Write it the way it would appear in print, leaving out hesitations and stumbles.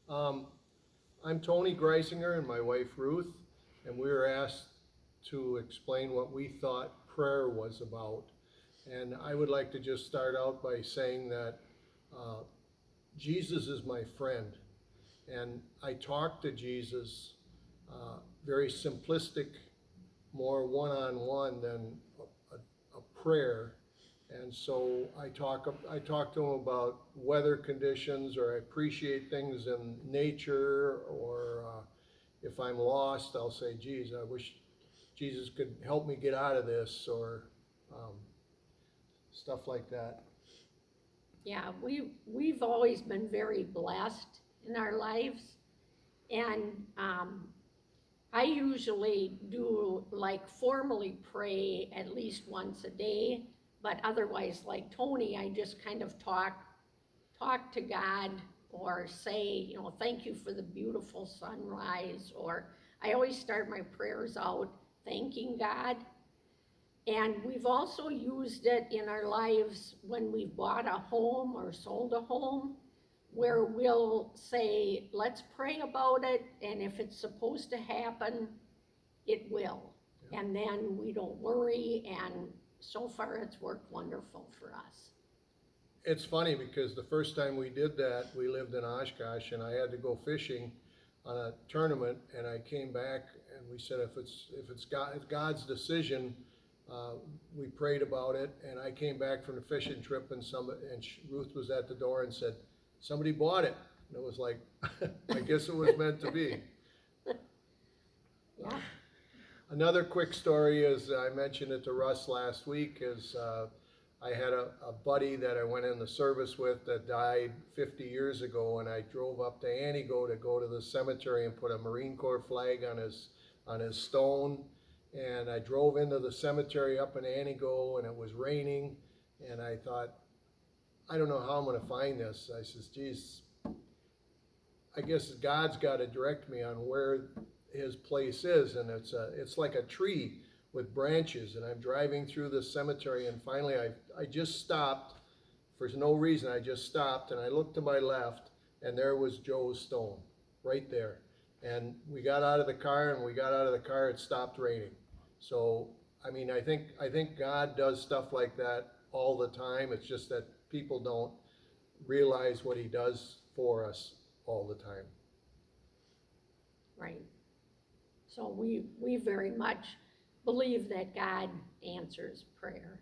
Um, I'm Tony Greisinger and my wife Ruth, and we were asked to explain what we thought prayer was about. And I would like to just start out by saying that uh, Jesus is my friend, and I talk to Jesus very simplistic, more one-on-one than a prayer. And so I talk to him about weather conditions, or I appreciate things in nature, or if I'm lost, I'll say, geez, I wish Jesus could help me get out of this, or um, stuff like that. Yeah, we've always been very blessed in our lives, and I usually do like formally pray at least once a day, but otherwise, like Tony, I just kind of talk to God or say, thank you for the beautiful sunrise, or I always start my prayers out thanking God. And we've also used it in our lives when we've bought a home or sold a home, where we'll say, let's pray about it, and if it's supposed to happen, it will. Yeah. And then we don't worry, and so far it's worked wonderful for us. It's funny because the first time we did that, we lived in Oshkosh, and I had to go fishing on a tournament, and I came back and we said, if God's decision, uh, we prayed about it, and I came back from the fishing trip, and Ruth was at the door and said, somebody bought it, and it was like, I guess it was meant to be. Yeah. Another quick story is, I mentioned it to Russ last week, is I had a buddy that I went in the service with that died 50 years ago, and I drove up to Antigo to go to the cemetery and put a Marine Corps flag on his stone. And I drove into the cemetery up in Antigo, and it was raining, and I thought, I don't know how I'm going to find this. I says, geez, I guess God's got to direct me on where his place is, and it's like a tree with branches, and I'm driving through the cemetery, and finally I just stopped for no reason. I just stopped, and I looked to my left, and there was Joe's stone right there. And we got out of the car, it stopped raining. So I mean, I think God does stuff like that all the time. It's just that people don't realize what he does for us all the time. Right. So we very much believe that God answers prayer.